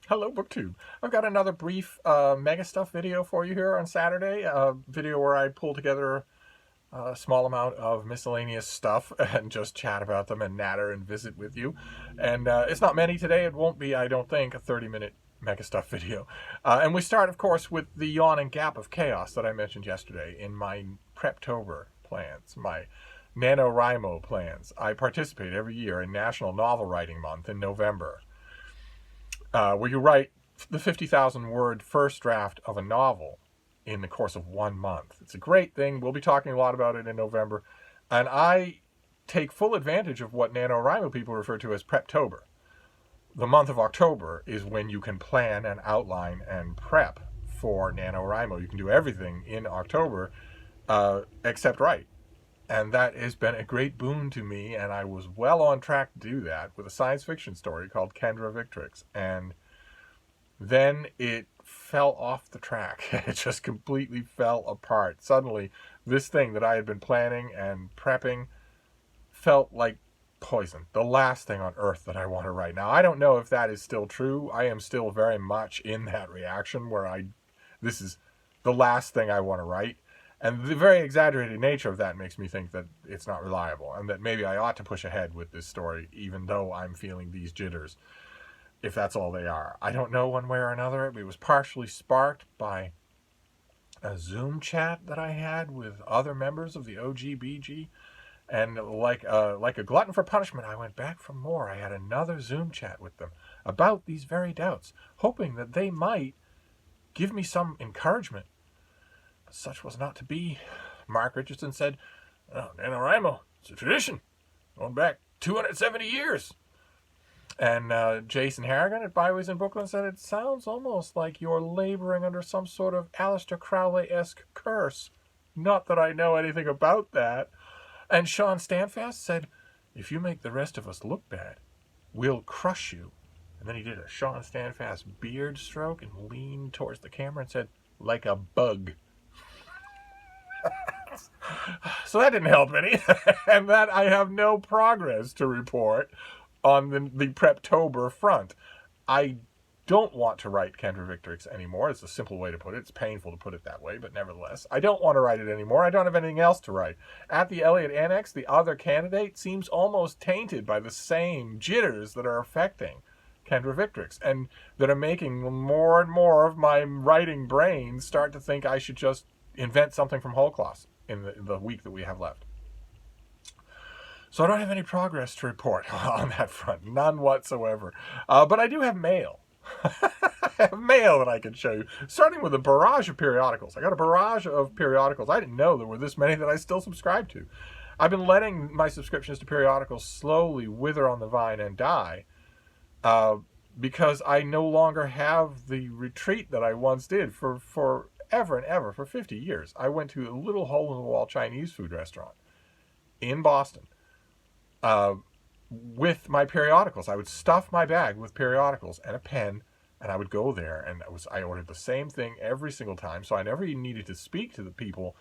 Hello, BookTube. I've got another brief MegaStuff video for you here on Saturday. A video where I pull together a small amount of miscellaneous stuff and just chat about them and natter and visit with you. And it's not many today. It won't be, I don't think, a 30-minute MegaStuff video. And we start, of course, with the yawning gap of chaos that I mentioned yesterday in my Preptober plans, my NaNoWriMo plans. I participate every year in National Novel Writing Month in November, where you write the 50,000 word first draft of a novel in the course of 1 month. It's a great thing. We'll be talking a lot about it in November. And I take full advantage of what NaNoWriMo people refer to as Preptober. The month of October is when you can plan and outline and prep for NaNoWriMo. You can do everything in October except write. And that has been a great boon to me, and I was well on track to do that with a science fiction story called Kendra Victrix. And then it fell off the track. It just completely fell apart. Suddenly, this thing that I had been planning and prepping felt like poison. The last thing on earth that I want to write. Now, I don't know if that is still true. I am still very much in that reaction where this is the last thing I want to write. And the very exaggerated nature of that makes me think that it's not reliable and that maybe I ought to push ahead with this story even though I'm feeling these jitters, if that's all they are. I don't know one way or another. It was partially sparked by a Zoom chat that I had with other members of the OGBG. And like a glutton for punishment, I went back for more. I had another Zoom chat with them about these very doubts, hoping that they might give me some encouragement. Such was not to be. Mark Richardson said, "Oh, NaNoWriMo, it's a tradition, going back 270 years. And Jason Harrigan at Byways in Brooklyn said, "It sounds almost like you're laboring under some sort of Aleister Crowley-esque curse. Not that I know anything about that." And Sean Stanfast said, "If you make the rest of us look bad, we'll crush you." And then he did a Sean Stanfast beard stroke and leaned towards the camera and said, "Like a bug." So that didn't help any. And that I have no progress to report on the Preptober front. I don't want to write Kendra Victrix anymore. It's a simple way to put it. It's painful to put it that way, but nevertheless, I don't want to write it anymore. I don't have anything else to write. At the Elliott Annex, the other candidate seems almost tainted by the same jitters that are affecting Kendra Victrix and that are making more and more of my writing brain start to think I should just invent something from whole cloth in the week that we have left. So I don't have any progress to report on that front. None whatsoever. But I do have mail. I have mail that I can show you. Starting with a barrage of periodicals. I got a barrage of periodicals. I didn't know there were this many that I still subscribe to. I've been letting my subscriptions to periodicals slowly wither on the vine and die. Because I no longer have the retreat that I once did for ever and ever, for 50 years. I went to a little hole-in-the-wall Chinese food restaurant in Boston with my periodicals. I would stuff my bag with periodicals and a pen, and I would go there, and I ordered the same thing every single time, so I never even needed to speak to the people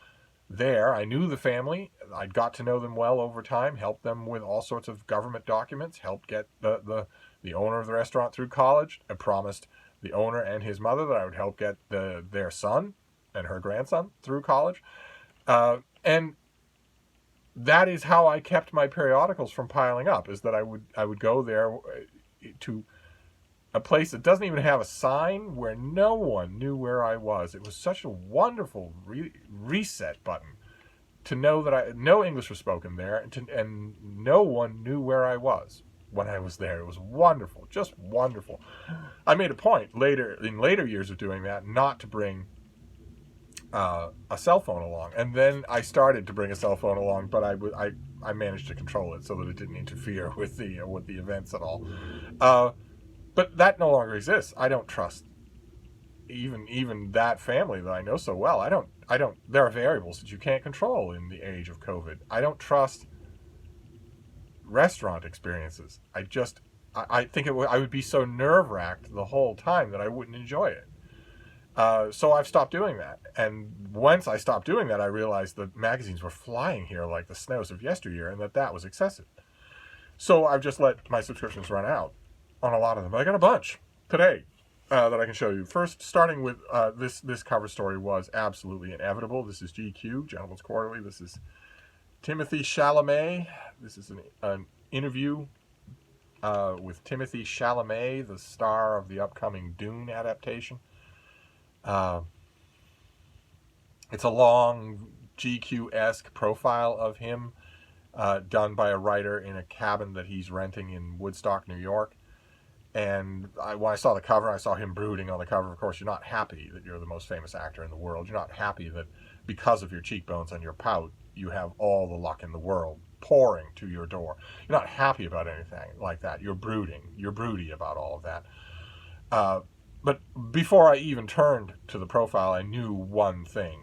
there. I knew the family. I'd got to know them well over time, helped them with all sorts of government documents, helped get the owner of the restaurant through college. I promised the owner and his mother that I would help get their son and her grandson through college. And that is how I kept my periodicals from piling up, is that I would go there to a place that doesn't even have a sign, where no one knew where I was. It was such a wonderful reset button to know that no English was spoken there, and no one knew where I was when I was there. It was wonderful, just wonderful. I made a point in later years of doing that not to bring a cell phone along, and then I started to bring a cell phone along, but I managed to control it so that it didn't interfere with the events at all. But that no longer exists. I don't trust even that family that I know so well. I don't. There are variables that you can't control in the age of COVID. I don't trust restaurant experiences. I think I would be so nerve-wracked the whole time that I wouldn't enjoy it. So I've stopped doing that. And once I stopped doing that, I realized that magazines were flying here like the snows of yesteryear, and that was excessive. So I've just let my subscriptions run out on a lot of them. I got a bunch today. that I can show you. First, starting with this cover story was absolutely inevitable. This is GQ, Gentleman's Quarterly. This is Timothy Chalamet. This is an interview with Timothy Chalamet, the star of the upcoming Dune adaptation. It's a long GQ-esque profile of him done by a writer in a cabin that he's renting in Woodstock, New York. And when I saw the cover, I saw him brooding on the cover. Of course, you're not happy that you're the most famous actor in the world. You're not happy that because of your cheekbones and your pout, you have all the luck in the world pouring to your door. You're not happy about anything like that. You're brooding. You're broody about all of that. But before I even turned to the profile, I knew one thing.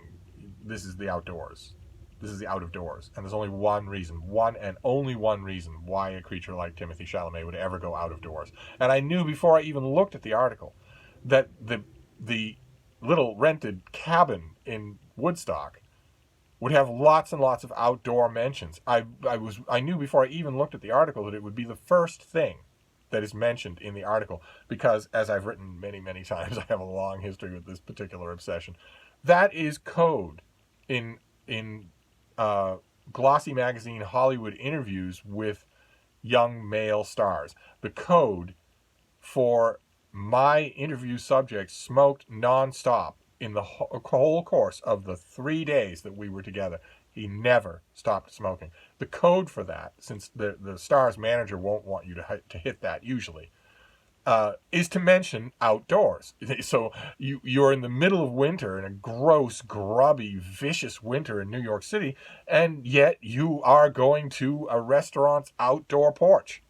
This is the outdoors. This is the out of doors. And there's only one reason, one and only one reason why a creature like Timothy Chalamet would ever go out of doors. And I knew before I even looked at the article that the little rented cabin in Woodstock would have lots and lots of outdoor mentions. I knew before I even looked at the article that it would be the first thing that is mentioned in the article, because as I've written many, many times, I have a long history with this particular obsession. That is code in glossy magazine Hollywood interviews with young male stars. The code for my interview subject smoked nonstop in the whole course of the 3 days that we were together. He never stopped smoking. The code for that, since the star's manager won't want you to hit that usually, is to mention outdoors. So you're in the middle of winter, in a gross, grubby, vicious winter in New York City, and yet you are going to a restaurant's outdoor porch,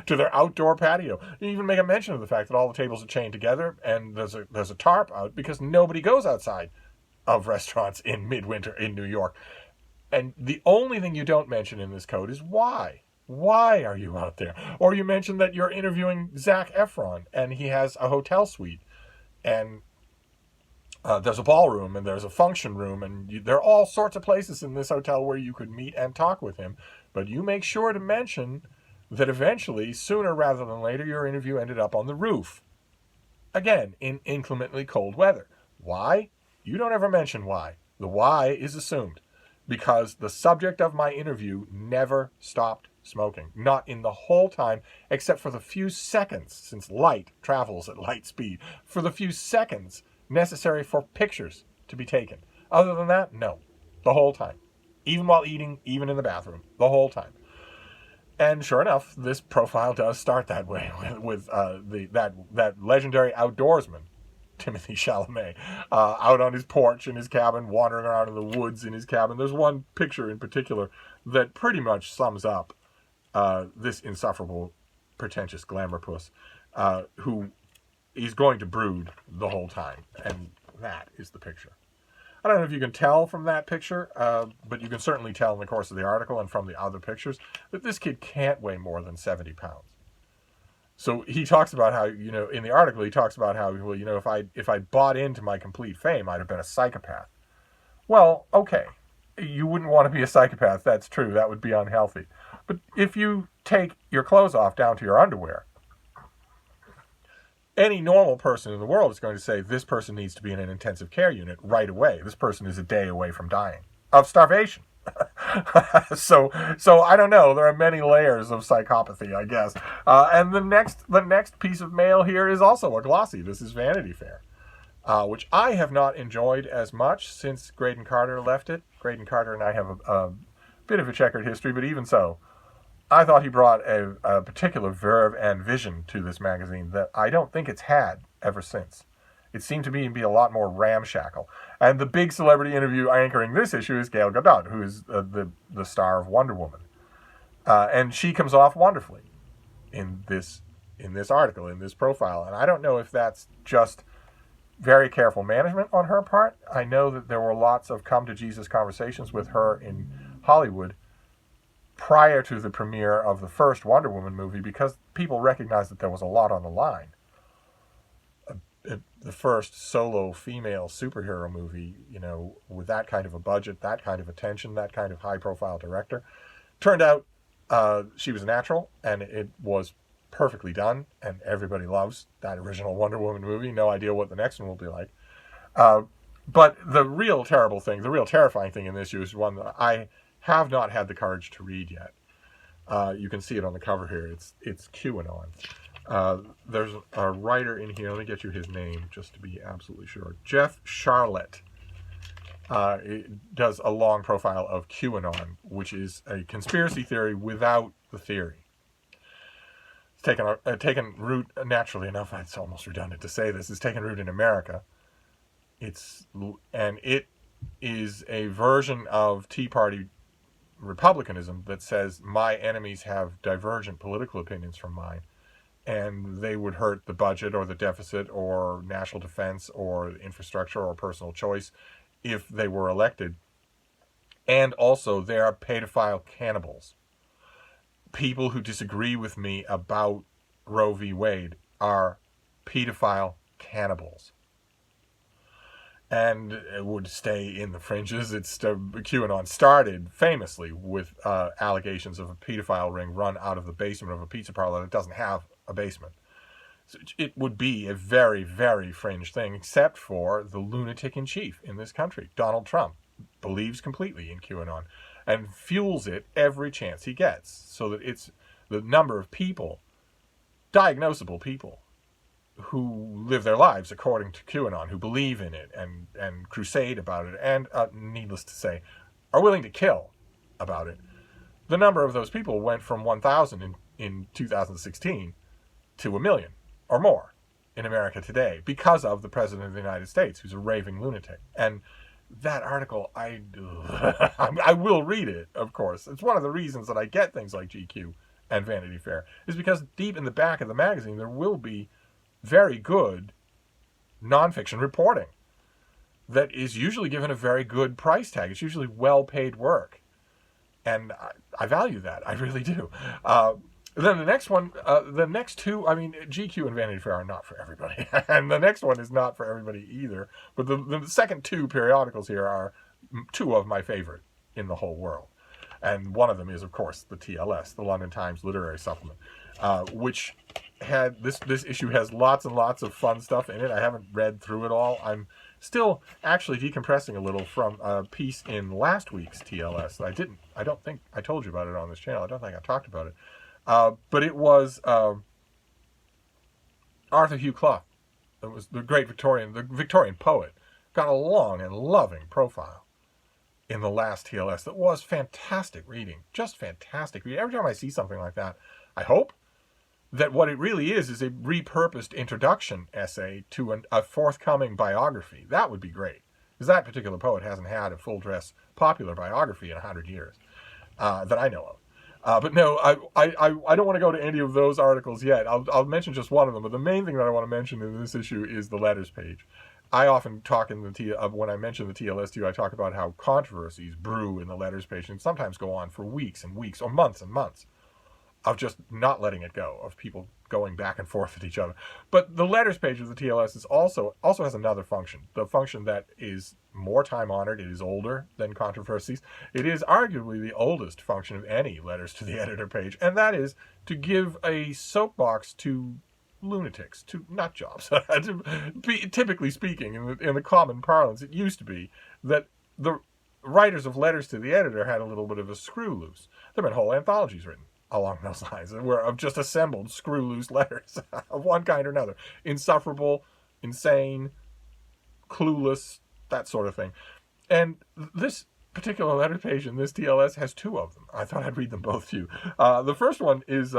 to their outdoor patio. You even make a mention of the fact that all the tables are chained together and there's a tarp out because nobody goes outside of restaurants in midwinter in New York. And the only thing you don't mention in this code is why. Why are you out there? Or you mention that you're interviewing Zac Efron and he has a hotel suite and there's a ballroom and there's a function room and there are all sorts of places in this hotel where you could meet and talk with him. But you make sure to mention that eventually, sooner rather than later, your interview ended up on the roof. Again, in inclemently cold weather. Why? You don't ever mention why. The why is assumed. Because the subject of my interview never stopped smoking. Not in the whole time, except for the few seconds, since light travels at light speed, for the few seconds necessary for pictures to be taken. Other than that, no. The whole time. Even while eating, even in the bathroom. The whole time. And sure enough, this profile does start that way with that legendary outdoorsman, Timothy Chalamet, out on his porch in his cabin, wandering around in the woods in his cabin. There's one picture in particular that pretty much sums up this insufferable, pretentious glamour puss, who is going to brood the whole time. And that is the picture. I don't know if you can tell from that picture, but you can certainly tell in the course of the article and from the other pictures that this kid can't weigh more than 70 pounds. So he talks about how, in the article, he talks about how, well, if I bought into my complete fame, I'd have been a psychopath. Well, okay. You wouldn't want to be a psychopath. That's true. That would be unhealthy. But if you take your clothes off down to your underwear, any normal person in the world is going to say this person needs to be in an intensive care unit right away. This person is a day away from dying of starvation. So I don't know. There are many layers of psychopathy, I guess. And the next piece of mail here is also a glossy. This is Vanity Fair, which I have not enjoyed as much since Graydon Carter left it. Graydon Carter and I have a bit of a checkered history, but even so, I thought he brought a particular verve and vision to this magazine that I don't think it's had ever since. It seemed to me to be a lot more ramshackle. And the big celebrity interview anchoring this issue is Gal Gadot, who is the star of Wonder Woman. And she comes off wonderfully in this article, in this profile. And I don't know if that's just very careful management on her part. I know that there were lots of come-to-Jesus conversations with her in Hollywood prior to the premiere of the first Wonder Woman movie because people recognized that there was a lot on the line. The first solo female superhero movie, with that kind of a budget, that kind of attention, that kind of high-profile director. Turned out she was a natural, and it was perfectly done, and everybody loves that original Wonder Woman movie. No idea what the next one will be like. But the real terrible thing, the real terrifying thing in this issue is one that I have not had the courage to read yet. You can see it on the cover here. It's QAnon. There's a writer in here. Let me get you his name just to be absolutely sure. Jeff Charlotte does a long profile of QAnon, which is a conspiracy theory without the theory. It's taken root, naturally enough, it's almost redundant to say this, it's taken root in America. It is a version of Tea Party republicanism that says my enemies have divergent political opinions from mine, and they would hurt the budget or the deficit or national defense or infrastructure or personal choice if they were elected. And also, they are pedophile cannibals. People who disagree with me about Roe v. Wade are pedophile cannibals. And it would stay in the fringes. QAnon started famously with allegations of a pedophile ring run out of the basement of a pizza parlor that doesn't have a basement. So it would be a very, very fringe thing, except for the lunatic in chief in this country, Donald Trump, believes completely in QAnon and fuels it every chance he gets, so that it's the number of people, diagnosable people, who live their lives according to QAnon, who believe in it and crusade about it, and, needless to say, are willing to kill about it. The number of those people went from 1,000 in 2016 to 1 million or more in America today because of the President of the United States, who's a raving lunatic. And that article, I will read it, of course. It's one of the reasons that I get things like GQ and Vanity Fair, is because deep in the back of the magazine there will be very good nonfiction reporting that is usually given a very good price tag. It's usually well-paid work. And I value that. I really do. Then the next one, the next two, I mean, GQ and Vanity Fair are not for everybody. And the next one is not for everybody either. But the second two periodicals here are two of my favorite in the whole world. And one of them is, of course, the TLS, the London Times Literary Supplement, which had this issue has lots and lots of fun stuff in it. I haven't read through it all. I'm still actually decompressing a little from a piece in last week's TLS. I don't think I told you about it on this channel. I don't think I talked about it. But it was Arthur Hugh Clough. It was the Victorian poet. Got a long and loving profile in the last TLS that was fantastic reading. Just fantastic reading. Every time I see something like that, I hope that what it really is a repurposed introduction essay to a forthcoming biography. That would be great, because that particular poet hasn't had a full-dress popular biography in 100 years that I know of. But no, I don't want to go to any of those articles yet. I'll mention just one of them, but the main thing that I want to mention in this issue is the letters page. I often talk when I mention the TLS to you, I talk about how controversies brew in the letters page and sometimes go on for weeks and weeks or months and months of just not letting it go, of people going back and forth with each other. But the letters page of the TLS is also has another function, the function that is more time-honored. It is older than controversies. It is arguably the oldest function of any letters to the editor page, and that is to give a soapbox to lunatics, to nut jobs. Typically speaking, in the common parlance, it used to be that the writers of letters to the editor had a little bit of a screw loose. There have been whole anthologies written along those lines, of just assembled screw-loose letters of one kind or another. Insufferable, insane, clueless, that sort of thing. And this particular letter page in this TLS has two of them. I thought I'd read them both to you. The first one is,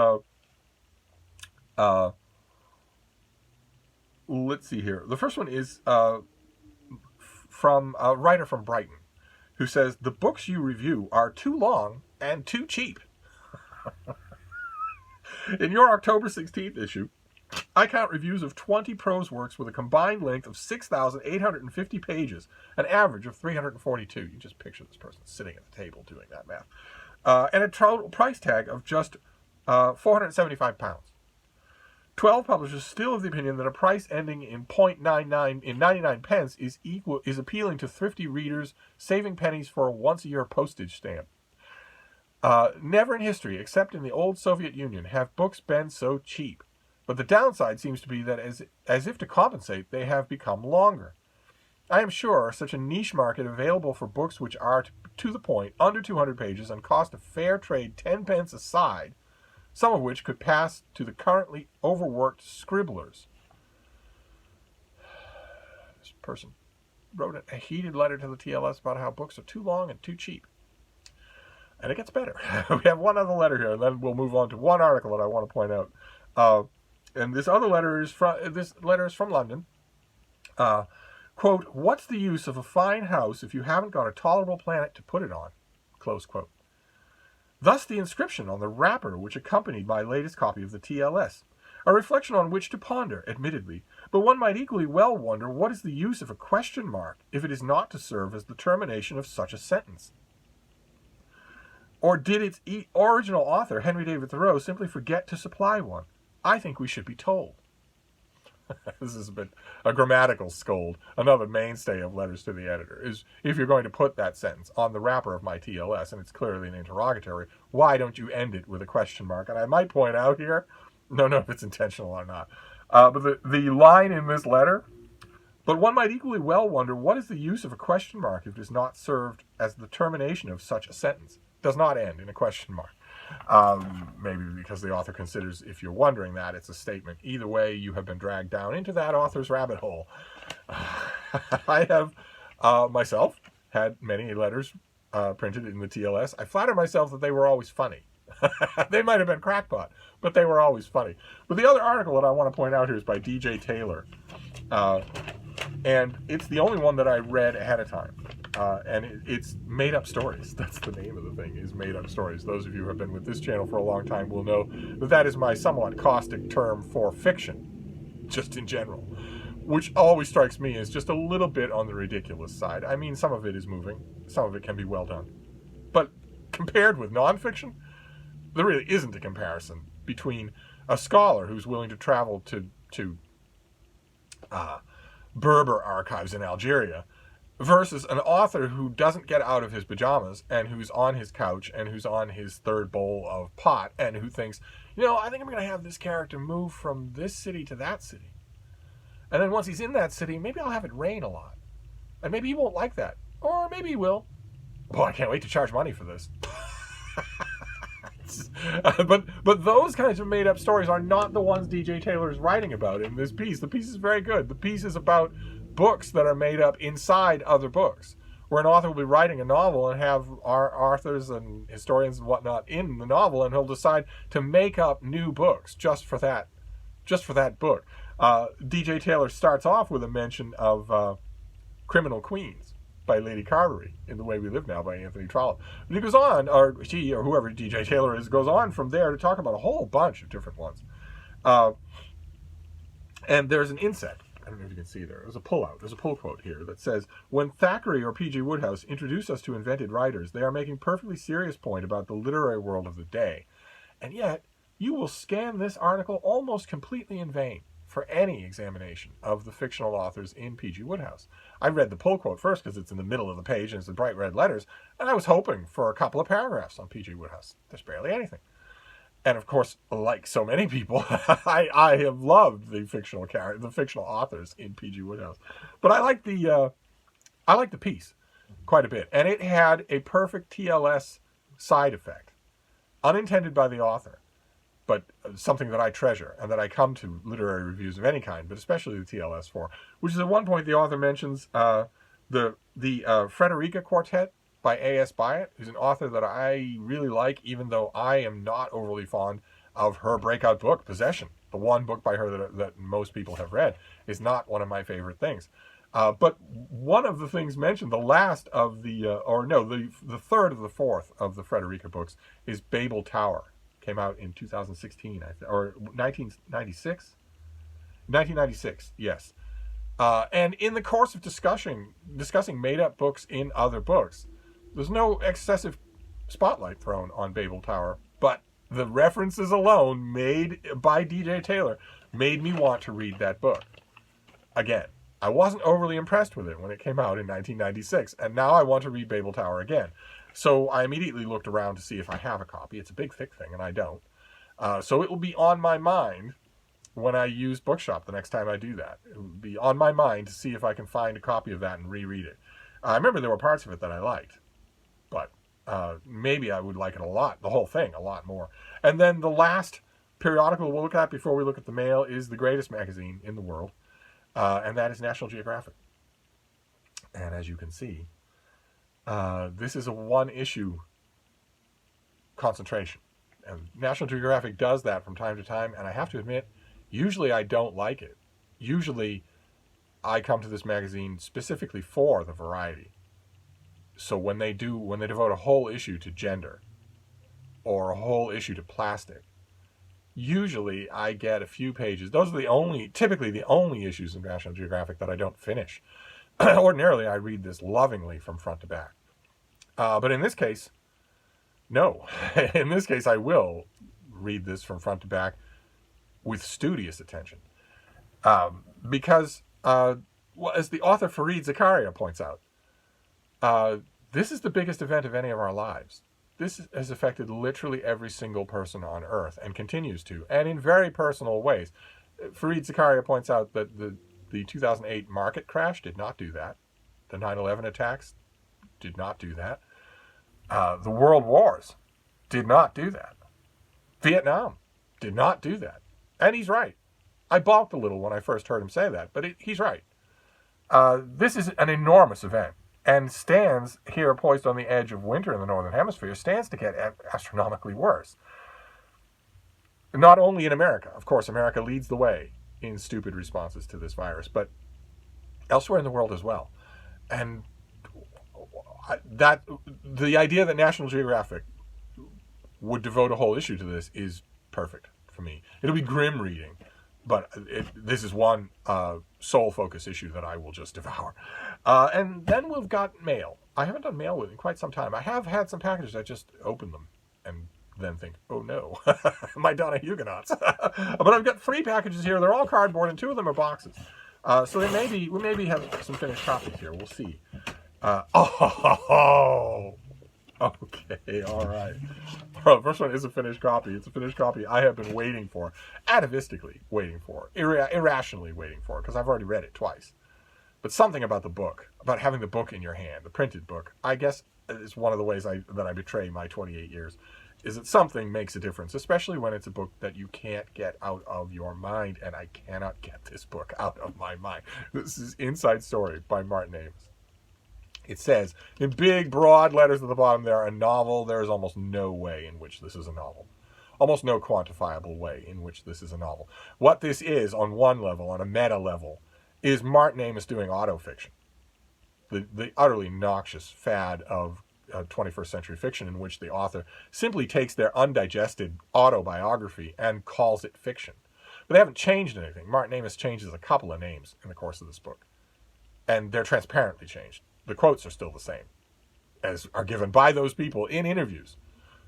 let's see here. The first one is from a writer from Brighton who says, "The books you review are too long and too cheap." In your October 16th issue, I count reviews of 20 prose works with a combined length of 6,850 pages, an average of 342. You just picture this person sitting at the table doing that math. And a total price tag of just £475. 12 publishers still of the opinion that a price ending in 99 pence is appealing to thrifty readers, saving pennies for a once-a-year postage stamp. Never in history, except in the old Soviet Union, have books been so cheap. But the downside seems to be that as if to compensate, they have become longer. I am sure such a niche market available for books which are to the point, under 200 pages, and cost a fair trade 10 pence a side, some of which could pass to the currently overworked scribblers. This person wrote a heated letter to the TLS about how books are too long and too cheap. And it gets better. We have one other letter here, and then we'll move on to one article that I want to point out. And this other letter is from London. Quote, "What's the use of a fine house if you haven't got a tolerable planet to put it on?" Close quote. Thus the inscription on the wrapper which accompanied my latest copy of the TLS. A reflection on which to ponder, admittedly, but one might equally well wonder what is the use of a question mark if it is not to serve as the termination of such a sentence. Or did its original author, Henry David Thoreau, simply forget to supply one? I think we should be told. This is a grammatical scold. Another mainstay of letters to the editor is, if you're going to put that sentence on the wrapper of my TLS, and it's clearly an interrogatory, why don't you end it with a question mark? And I might point out here, no, if it's intentional or not, but the line in this letter, but one might equally well wonder what is the use of a question mark if it is not served as the termination of such a sentence. Does not end in a question mark. Maybe because the author considers, if you're wondering that, it's a statement. Either way, you have been dragged down into that author's rabbit hole. I have myself had many letters printed in the TLS. I flatter myself that they were always funny. They might have been crackpot, but they were always funny. But the other article that I want to point out here is by DJ Taylor. And it's the only one that I read ahead of time. And it's made up stories. That's the name of the thing, is made up stories. Those of you who have been with this channel for a long time will know that that is my somewhat caustic term for fiction, just in general, which always strikes me as just a little bit on the ridiculous side. I mean, some of it is moving, some of it can be well done. But compared with nonfiction, there really isn't a comparison between a scholar who's willing to travel to Berber archives in Algeria versus an author who doesn't get out of his pajamas and who's on his couch and who's on his third bowl of pot and who thinks, I think I'm going to have this character move from this city to that city. And then once he's in that city, maybe I'll have it rain a lot. And maybe he won't like that. Or maybe he will. Boy, I can't wait to charge money for this. But those kinds of made-up stories are not the ones DJ Taylor is writing about in this piece. The piece is very good. The piece is about books that are made up inside other books, where an author will be writing a novel and have authors and historians and whatnot in the novel, and he'll decide to make up new books just for that book. DJ Taylor starts off with a mention of Criminal Queens by Lady Carberry in The Way We Live Now by Anthony Trollope. But he goes on, or she, or whoever DJ Taylor is, goes on from there to talk about a whole bunch of different ones. And there's an inset. I don't know if you can see there. There's a pull quote here that says, "When Thackeray or P.G. Wodehouse introduce us to invented writers, they are making perfectly serious point about the literary world of the day. And yet, you will scan this article almost completely in vain for any examination of the fictional authors in P.G. Wodehouse." I read the pull quote first because it's in the middle of the page and it's in bright red letters, and I was hoping for a couple of paragraphs on P.G. Wodehouse. There's barely anything. And of course, like so many people, I have loved the fictional authors in P.G. Wodehouse. But I like the piece quite a bit, and it had a perfect TLS side effect, unintended by the author, but something that I treasure and that I come to literary reviews of any kind, but especially the TLS for, which is at one point the author mentions the Frederica Quartet by A.S. Byatt, who's an author that I really like, even though I am not overly fond of her breakout book, Possession. The one book by her that most people have read is not one of my favorite things. But one of the things mentioned, the last of the third of the fourth of the Frederica books is Babel Tower. Came out in 2016, or 1996? 1996, yes. And in the course of discussing made-up books in other books, there's no excessive spotlight thrown on Babel Tower, but the references alone made by DJ Taylor made me want to read that book again. I wasn't overly impressed with it when it came out in 1996, and now I want to read Babel Tower again. So I immediately looked around to see if I have a copy. It's a big, thick thing, and I don't. So it will be on my mind when I use Bookshop the next time I do that. It will be on my mind to see if I can find a copy of that and reread it. I remember there were parts of it that I liked, but maybe I would like it a lot, the whole thing, a lot more. And then the last periodical we'll look at before we look at the mail is the greatest magazine in the world, and that is National Geographic. And as you can see, this is a one-issue concentration. And National Geographic does that from time to time, and I have to admit, usually I don't like it. Usually I come to this magazine specifically for the variety. So when they devote a whole issue to gender or a whole issue to plastic, usually I get a few pages. Those are typically the only issues in National Geographic that I don't finish. Ordinarily, I read this lovingly from front to back. But in this case, no. In this case, I will read this from front to back with studious attention. Because, as the author Fareed Zakaria points out, this is the biggest event of any of our lives. This has affected literally every single person on Earth and continues to, and in very personal ways. Fareed Zakaria points out that the 2008 market crash did not do that. The 9/11 attacks did not do that. The world wars did not do that. Vietnam did not do that. And he's right. I balked a little when I first heard him say that, but he's right. This is an enormous event, and stands here poised on the edge of winter in the Northern Hemisphere, stands to get astronomically worse. Not only in America. Of course, America leads the way in stupid responses to this virus, but elsewhere in the world as well. And the idea that National Geographic would devote a whole issue to this is perfect for me. It'll be grim reading, but this is one sole focus issue that I will just devour. And then we've got mail. I haven't done mail in quite some time. I have had some packages. I just open them and then think, oh no, my Donoghue-gonauts. But I've got 3 packages here. They're all cardboard, and 2 of them are boxes. So we maybe have some finished copies here. We'll see. Okay, all right. Well, the first one is a finished copy. It's a finished copy I have been waiting for, atavistically waiting for, irrationally waiting for, because I've already read it twice. But something about the book, about having the book in your hand, the printed book, I guess is one of the ways that I betray my 28 years, is that something makes a difference, especially when it's a book that you can't get out of your mind, and I cannot get this book out of my mind. This is Inside Story by Martin Amis. It says, in big, broad letters at the bottom there, a novel. There is almost no way in which this is a novel. Almost no quantifiable way in which this is a novel. What this is, on one level, on a meta level, is Martin Amis doing autofiction. The utterly noxious fad of 21st century fiction in which the author simply takes their undigested autobiography and calls it fiction. But they haven't changed anything. Martin Amis changes a couple of names in the course of this book. And they're transparently changed. The quotes are still the same, as are given by those people in interviews.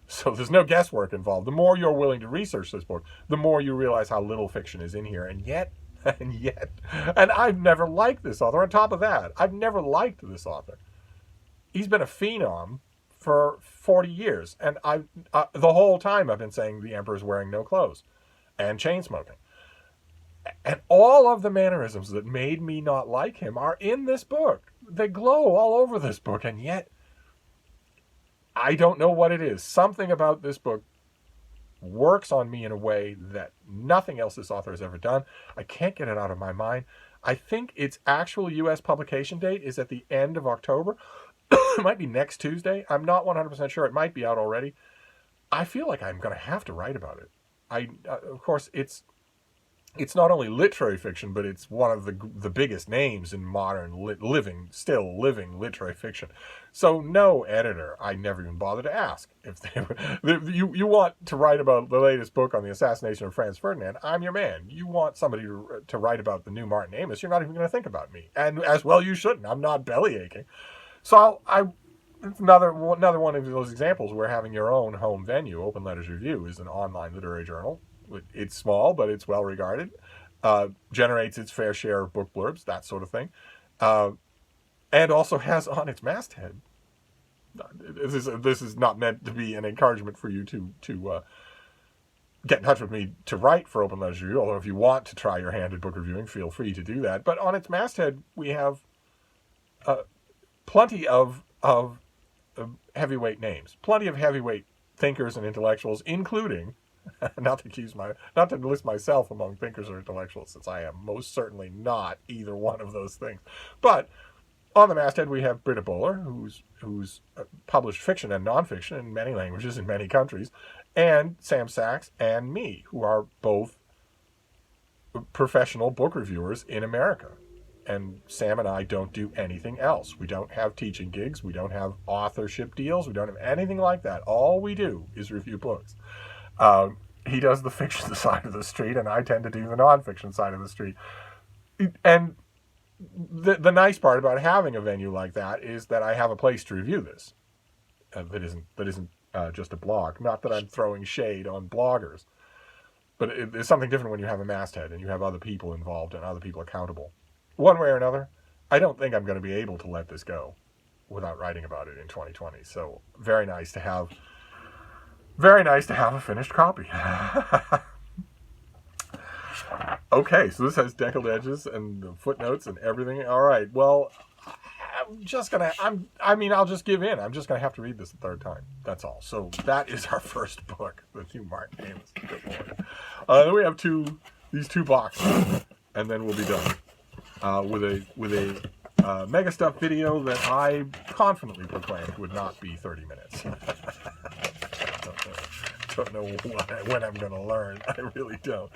So there's no guesswork involved. The more you're willing to research this book, the more you realize how little fiction is in here. And yet, and I've never liked this author. On top of that, I've never liked this author. He's been a phenom for 40 years. And the whole time I've been saying the emperor's wearing no clothes and chain smoking. And all of the mannerisms that made me not like him are in this book. They glow all over this book, and yet I don't know what it is. Something about this book works on me in a way that nothing else this author has ever done. I can't get it out of my mind. I think its actual U.S. publication date is at the end of October. It might be next Tuesday. I'm not 100% sure. It might be out already. I feel like I'm going to have to write about it. Of course, it's not only literary fiction, but it's one of the biggest names in modern living literary fiction. So no editor, I never even bothered to ask if you want to write about the latest book on the assassination of Franz Ferdinand. I'm your man. You want somebody to write about the new Martin Amis. You're not even going to think about me, and as well you shouldn't. I'm not belly aching. So it's another one of those examples where having your own home venue, Open Letters Review, is an online literary journal. It's small, but it's well regarded. generates its fair share of book blurbs, that sort of thing, and also has on its masthead. This is not meant to be an encouragement for you to get in touch with me to write for Open Letters Review, although if you want to try your hand at book reviewing, feel free to do that. But on its masthead, we have plenty of heavyweight names, plenty of heavyweight thinkers and intellectuals, including, not to list myself among thinkers or intellectuals, since I am most certainly not either one of those things. But on the masthead, we have Britta Bowler, who's published fiction and nonfiction in many languages in many countries, and Sam Sachs and me, who are both professional book reviewers in America. And Sam and I don't do anything else. We don't have teaching gigs. We don't have authorship deals. We don't have anything like that. All we do is review books. He does the fiction side of the street, and I tend to do the nonfiction side of the street. And the nice part about having a venue like that is that I have a place to review this. That isn't just a blog. Not that I'm throwing shade on bloggers, but it's something different when you have a masthead and you have other people involved and other people accountable. One way or another, I don't think I'm going to be able to let this go without writing about it in 2020. So very nice to have a finished copy. Okay, so this has deckled edges and the footnotes and everything. All right, well, I'll just give in. I'm just gonna have to read this a third time. That's all. So that is our first book, The New Martin Amis. Good Lord. Then we have these two boxes, and then we'll be done with a MegaStuff video that I confidently proclaimed would not be 30 minutes. Don't know when I'm going to learn. I really don't.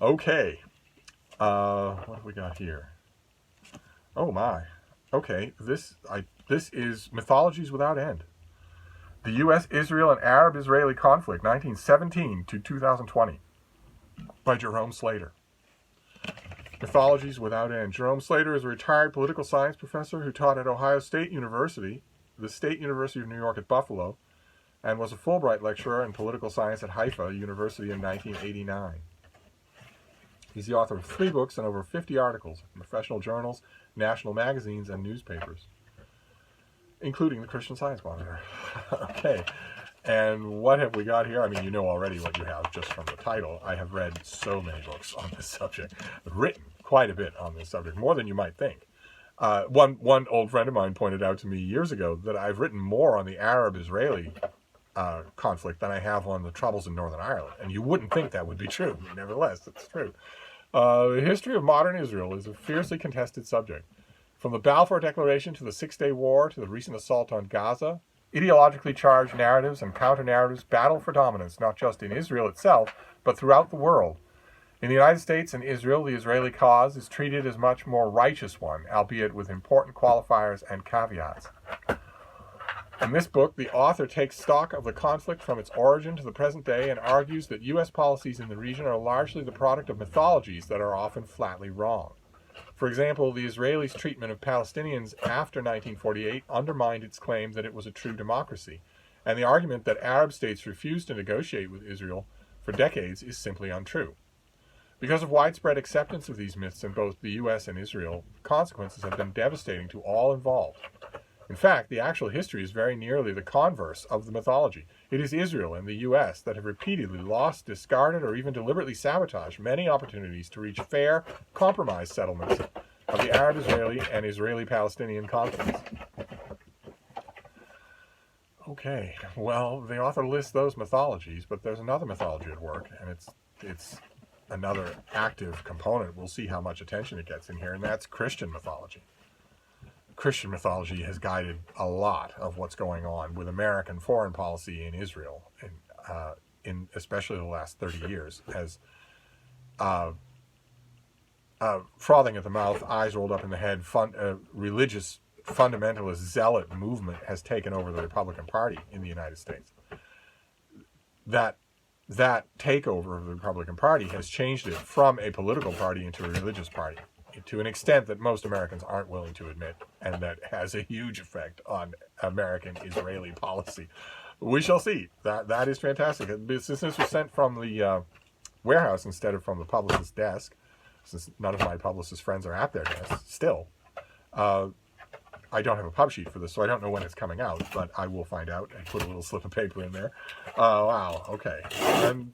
Okay. What have we got here? Oh my. Okay. This is Mythologies Without End. The U.S., Israel, and Arab-Israeli Conflict, 1917 to 2020, by Jerome Slater. Mythologies Without End. Jerome Slater is a retired political science professor who taught at Ohio State University, the State University of New York at Buffalo, and was a Fulbright lecturer in political science at Haifa University in 1989. He's the author of 3 books and over 50 articles in professional journals, national magazines, and newspapers, including the Christian Science Monitor. Okay, and what have we got here? I mean, you know already what you have just from the title. I have read so many books on this subject, written quite a bit on this subject, more than you might think. One old friend of mine pointed out to me years ago that I've written more on the Arab-Israeli conflict than I have on the troubles in Northern Ireland. And you wouldn't think that would be true. Nevertheless, it's true. The history of modern Israel is a fiercely contested subject. From the Balfour Declaration to the Six-Day War to the recent assault on Gaza, ideologically charged narratives and counter-narratives battle for dominance not just in Israel itself, but throughout the world. In the United States and Israel, the Israeli cause is treated as a much more righteous one, albeit with important qualifiers and caveats. In this book, the author takes stock of the conflict from its origin to the present day and argues that U.S. policies in the region are largely the product of mythologies that are often flatly wrong. For example, the Israelis' treatment of Palestinians after 1948 undermined its claim that it was a true democracy, and the argument that Arab states refused to negotiate with Israel for decades is simply untrue. Because of widespread acceptance of these myths in both the U.S. and Israel, the consequences have been devastating to all involved. In fact, the actual history is very nearly the converse of the mythology. It is Israel and the U.S. that have repeatedly lost, discarded, or even deliberately sabotaged many opportunities to reach fair, compromise settlements of the Arab-Israeli and Israeli-Palestinian conflicts. Okay, well, the author lists those mythologies, but there's another mythology at work, and it's another active component. We'll see how much attention it gets in here, and that's Christian mythology. Christian mythology has guided a lot of what's going on with American foreign policy in Israel, in especially the last 30 years, as frothing at the mouth, eyes rolled up in the head, religious fundamentalist zealot movement has taken over the Republican Party in the United States. That takeover of the Republican Party has changed it from a political party into a religious party, to an extent that most Americans aren't willing to admit, and that has a huge effect on American-Israeli policy. We shall see. That is fantastic. This was sent from the warehouse instead of from the publicist's desk, since none of my publicist friends are at their desks still. I don't have a pub sheet for this, so I don't know when it's coming out, but I will find out and put a little slip of paper in there. Wow, okay. And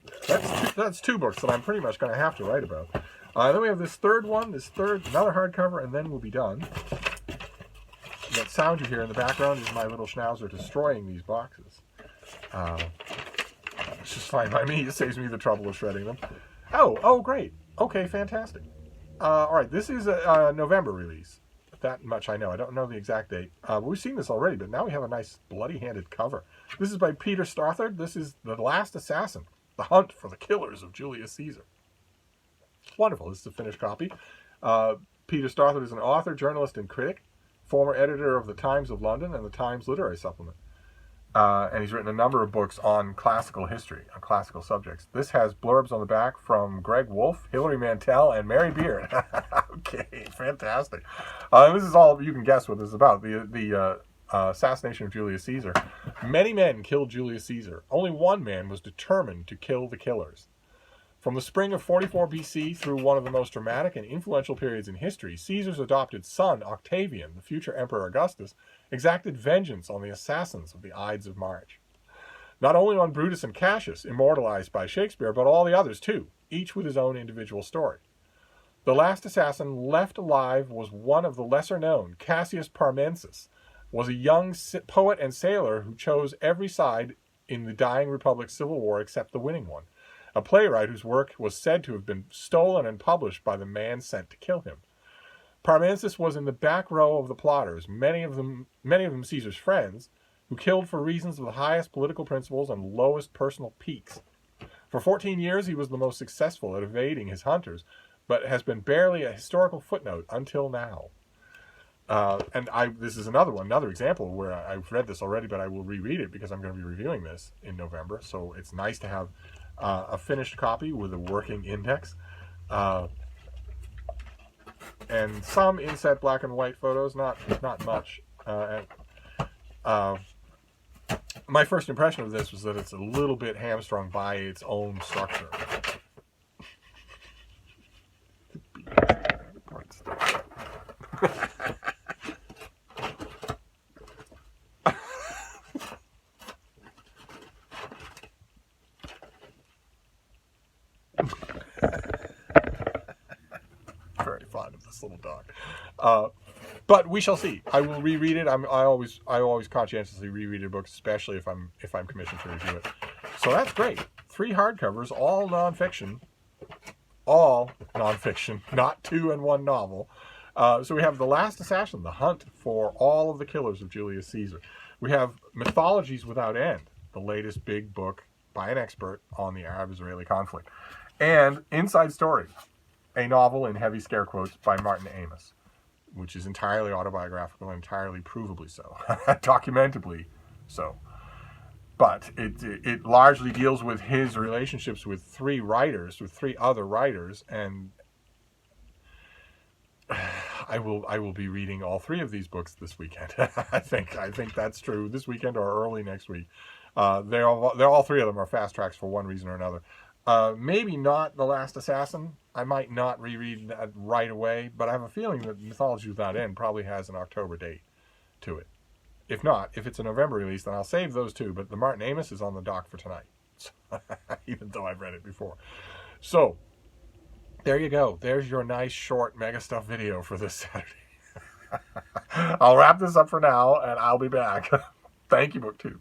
that's two books that I'm pretty much going to have to write about. Then we have this third one, another hardcover, and then we'll be done. That sound you hear in the background is my little schnauzer destroying these boxes. It's just fine by me. It saves me the trouble of shredding them. Oh, great. Okay, fantastic. All right, this is a November release. That much I know. I don't know the exact date. We've seen this already, but now we have a nice bloody-handed cover. This is by Peter Stothard. This is The Last Assassin, The Hunt for the Killers of Julius Caesar. Wonderful. This is a finished copy. Peter Stothard is an author, journalist, and critic, former editor of the Times of London and the Times Literary Supplement. And he's written a number of books on classical history, on classical subjects. This has blurbs on the back from Greg Wolfe, Hilary Mantel, and Mary Beard. Okay, fantastic. This is all, you can guess what this is about. The assassination of Julius Caesar. Many men killed Julius Caesar. Only one man was determined to kill the killers. From the spring of 44 BC through one of the most dramatic and influential periods in history, Caesar's adopted son, Octavian, the future Emperor Augustus, exacted vengeance on the assassins of the Ides of March. Not only on Brutus and Cassius, immortalized by Shakespeare, but all the others too, each with his own individual story. The last assassin left alive was one of the lesser-known, Cassius Parmensis, was a young poet and sailor who chose every side in the dying Republic's civil war except the winning one. A playwright whose work was said to have been stolen and published by the man sent to kill him. Parmensis was in the back row of the plotters, many of them Caesar's friends, who killed for reasons of the highest political principles and lowest personal piques. For 14 years he was the most successful at evading his hunters, but has been barely a historical footnote until now. This is another example where I've read this already, but I will reread it because I'm going to be reviewing this in November, so it's nice to have a finished copy with a working index, and some inset black and white photos, not much. My first impression of this was that it's a little bit hamstrung by its own structure. Very fond of this little dog. But we shall see. I will reread it. I always conscientiously reread a book, especially if I'm commissioned to review it. So that's great. 3 hardcovers, all nonfiction. All nonfiction, not 2 and 1 novel. So we have The Last Assassin, The Hunt for All of the Killers of Julius Caesar. We have Mythologies Without End, the latest big book by an expert on the Arab-Israeli conflict. And Inside Story, a novel in heavy scare quotes by Martin Amis, which is entirely autobiographical and entirely provably so, documentably so. But it largely deals with his relationships with 3 other writers, and I will be reading all 3 of these books this weekend. I think that's true. This weekend or early next week. They're all 3 of them are fast tracks for one reason or another. Maybe not The Last Assassin. I might not reread that right away, but I have a feeling that Mythology Without End probably has an October date to it. If not, if it's a November release, then I'll save those 2. But the Martin Amis is on the dock for tonight, even though I've read it before. So there you go. There's your nice short MegaStuff video for this Saturday. I'll wrap this up for now, and I'll be back. Thank you, BookTube.